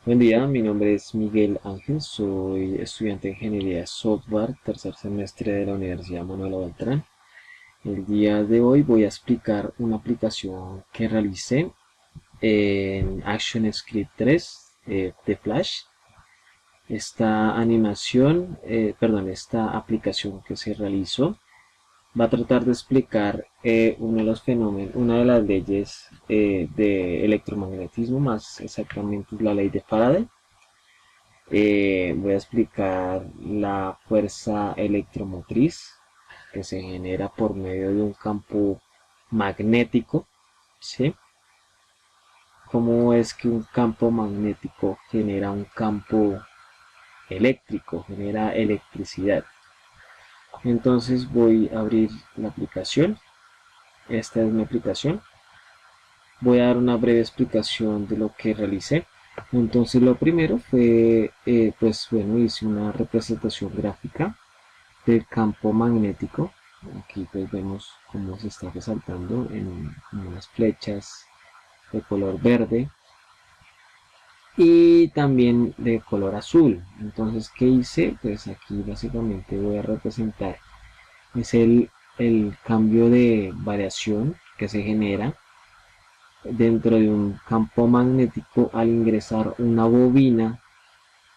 Buen día, mi nombre es Miguel Ángel, soy estudiante de Ingeniería de Software, tercer semestre de la Universidad Manuel Beltrán. El día de hoy voy a explicar una aplicación que realicé en ActionScript 3 de Flash. Esta aplicación que se realizó va a tratar de explicar uno de los fenómenos, una de las leyes de electromagnetismo, más exactamente es la ley de Faraday. Voy a explicar la fuerza electromotriz que se genera por medio de un campo magnético, ¿sí? ¿Cómo es que un campo magnético genera un campo eléctrico, genera electricidad? Entonces voy a abrir la aplicación. Esta es mi aplicación. Voy a dar una breve explicación de lo que realicé. Entonces lo primero fue, pues bueno, hice una representación gráfica del campo magnético. Aquí pues vemos cómo se está resaltando en unas flechas de color verde y también de color azul. Entonces, ¿qué hice? Pues aquí básicamente voy a representar es el cambio de variación que se genera dentro de un campo magnético al ingresar una bobina,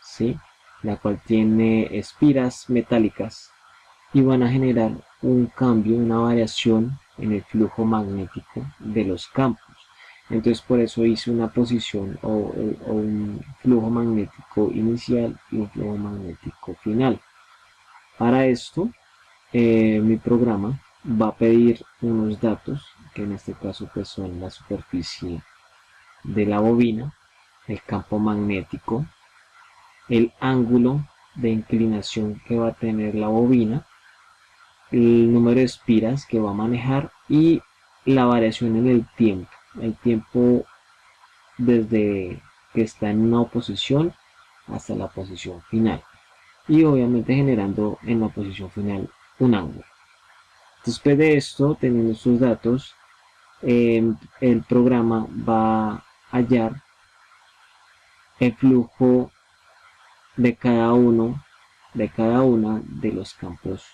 ¿sí? La cual tiene espiras metálicas y van a generar un cambio, una variación en el flujo magnético de los campos. Entonces por eso hice una posición o un flujo magnético inicial y un flujo magnético final. Para esto, mi programa va a pedir unos datos, que en este caso pues son la superficie de la bobina, el campo magnético, el ángulo de inclinación que va a tener la bobina, el número de espiras que va a manejar y la variación en el tiempo desde que está en una posición hasta la posición final y obviamente generando en la posición final un ángulo. Después de esto, teniendo estos datos, el programa va a hallar el flujo de cada uno, de cada una de los campos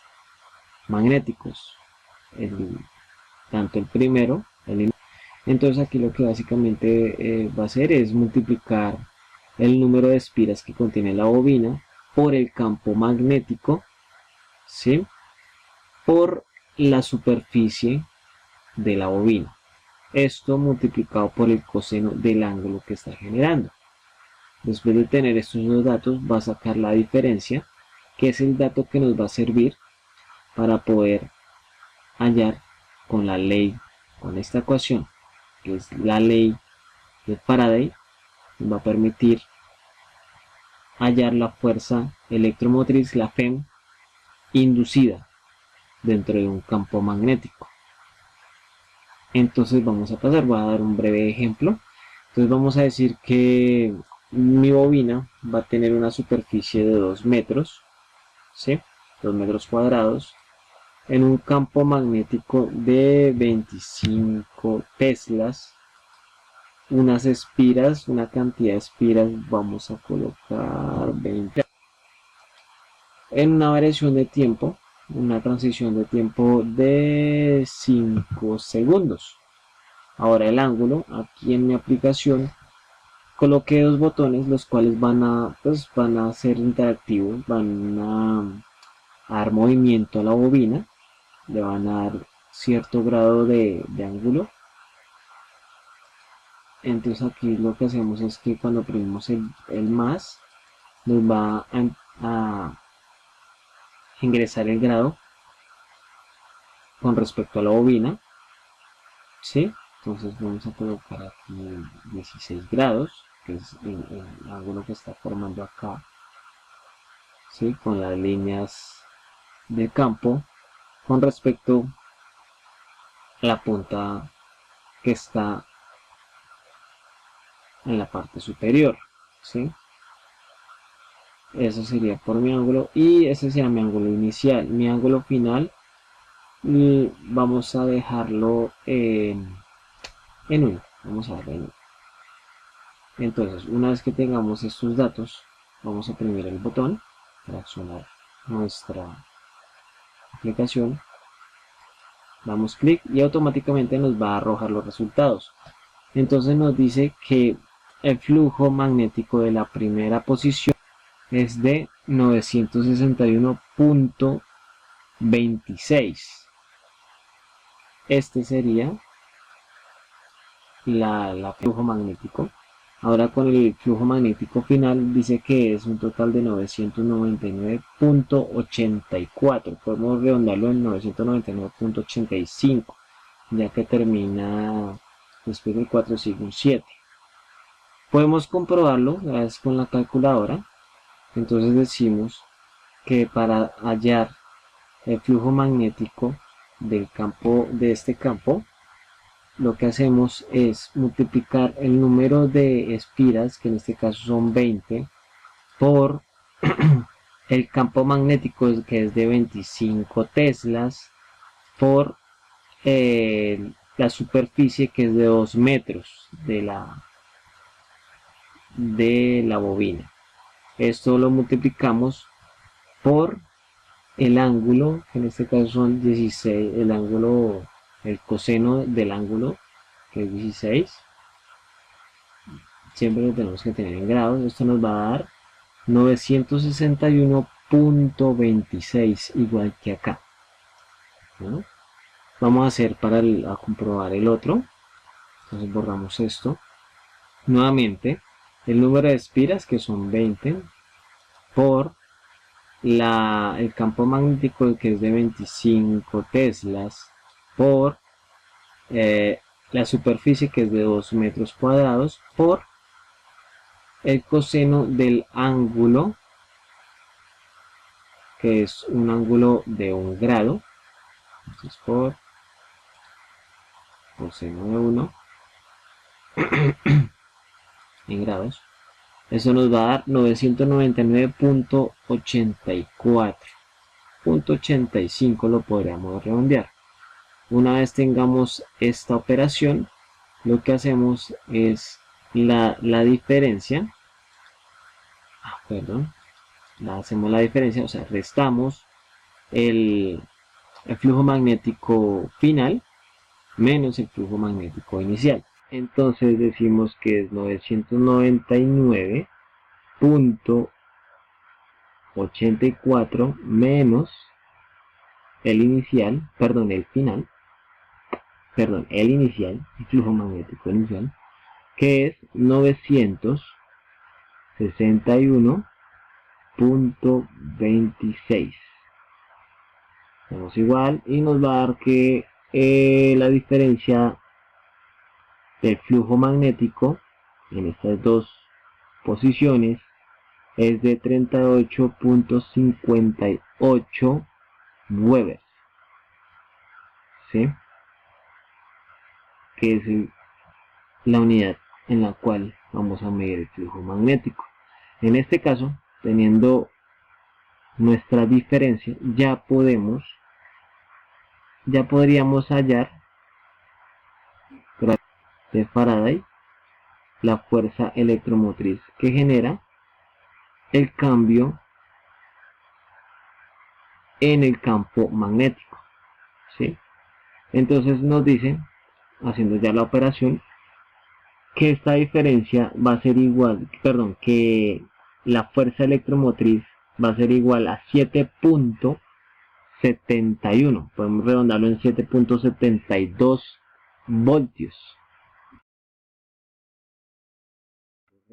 magnéticos. El, tanto el primero, entonces aquí lo que básicamente va a hacer es multiplicar el número de espiras que contiene la bobina por el campo magnético, ¿sí? Por la superficie de la bobina. Esto multiplicado por el coseno del ángulo que está generando. Después de tener estos dos datos, va a sacar la diferencia, que es el dato que nos va a servir para poder hallar con la ley, con esta ecuación, que es la ley de Faraday, nos va a permitir hallar la fuerza electromotriz, la FEM, inducida dentro de un campo magnético. Entonces vamos a pasar, voy a dar un breve ejemplo. Entonces vamos a decir que mi bobina va a tener una superficie de 2 metros, ¿sí? 2 metros cuadrados, en un campo magnético de 25 teslas, unas espiras, una cantidad de espiras, vamos a colocar 20, en una variación de tiempo, una transición de tiempo de 5 segundos. Ahora el ángulo, aquí en mi aplicación, coloqué dos botones los cuales van a ser interactivos, van a dar movimiento a la bobina, le van a dar cierto grado de ángulo. Entonces aquí lo que hacemos es que cuando oprimimos el más, nos va a ingresar el grado con respecto a la bobina, ¿sí? Entonces vamos a colocar aquí 16 grados, que es el ángulo que está formando acá, ¿sí? Con las líneas de campo con respecto a la punta que está en la parte superior, ¿sí? Eso sería por mi ángulo y ese sería mi ángulo inicial. Mi ángulo final y vamos a dejarlo en 1. Vamos a darle en 1. Entonces, una vez que tengamos estos datos, vamos a oprimir el botón para accionar nuestra aplicación. Damos clic y automáticamente nos va a arrojar los resultados. Entonces nos dice que el flujo magnético de la primera posición es de 961.26. Este sería la flujo magnético. Ahora con el flujo magnético final dice que es un total de 999.84. Podemos redondearlo en 999.85, ya que termina después del 4 sigue un 7. Podemos comprobarlo gracias con la calculadora. Entonces decimos que para hallar el flujo magnético del campo, de este campo, lo que hacemos es multiplicar el número de espiras, que en este caso son 20, por el campo magnético, que es de 25 teslas, por la superficie, que es de 2 metros de la bobina. Esto lo multiplicamos por el ángulo, que en este caso son 16, el ángulo, el coseno del ángulo, que es 16. Siempre lo tenemos que tener en grados. Esto nos va a dar 961.26, igual que acá, ¿no? Vamos a hacer a comprobar el otro. Entonces borramos esto. Nuevamente, el número de espiras, que son 20, por el campo magnético, que es de 25 teslas, por la superficie, que es de 2 metros cuadrados, por el coseno del ángulo, que es un ángulo de 1 grado. Entonces por coseno de 1 en grados, eso nos va a dar 999.84.85, lo podríamos redondear. Una vez tengamos esta operación, lo que hacemos es la diferencia, hacemos la diferencia, o sea, restamos el flujo magnético final menos el flujo magnético inicial. Entonces decimos que es 999.84 menos el inicial, el final, el inicial, el flujo magnético inicial, que es 961.26. Hacemos igual y nos va a dar que la diferencia del flujo magnético en estas dos posiciones es de 38.58 Weber, ¿sí? Que es la unidad en la cual vamos a medir el flujo magnético. En este caso, teniendo nuestra diferencia, ya podríamos hallar de Faraday la fuerza electromotriz que genera el cambio en el campo magnético, ¿sí? Entonces nos dice, haciendo ya la operación, que esta diferencia va a ser igual, que la fuerza electromotriz va a ser igual a 7.71, podemos redondarlo en 7.72 voltios.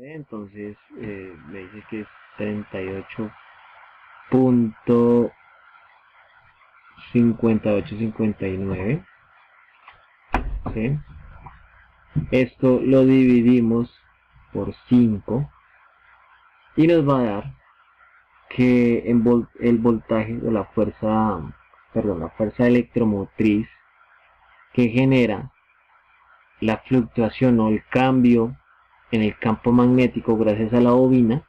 Entonces me dice que es 38.5859, ¿sí? Esto lo dividimos por 5 y nos va a dar que el voltaje de la fuerza electromotriz que genera la fluctuación o el cambio en el campo magnético gracias a la bobina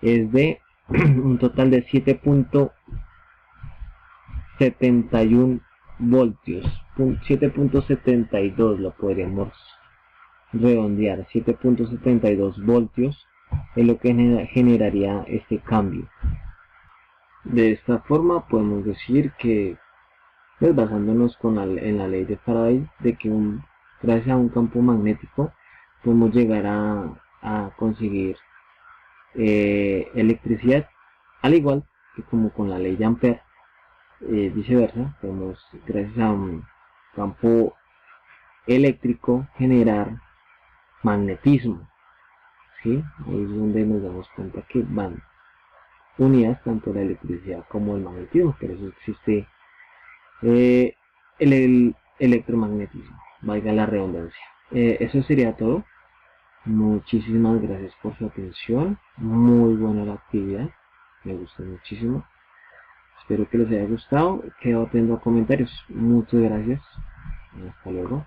es de un total de 7.71 voltios, 7.72 lo podríamos redondear, 7.72 voltios es lo que generaría este cambio. De esta forma podemos decir que, pues basándonos en la ley de Faraday, de que gracias a un campo magnético podemos llegar a conseguir electricidad, al igual que como con la ley de Ampere, viceversa, podemos gracias a un campo eléctrico generar magnetismo, ¿sí? Ahí es donde nos damos cuenta que van unidas tanto la electricidad como el magnetismo, por eso existe el electromagnetismo, valga la redundancia. Eso sería todo. Muchísimas gracias por su atención, muy buena la actividad, me gustó muchísimo. Espero que les haya gustado, quedo atento a comentarios. Muchas gracias, hasta luego.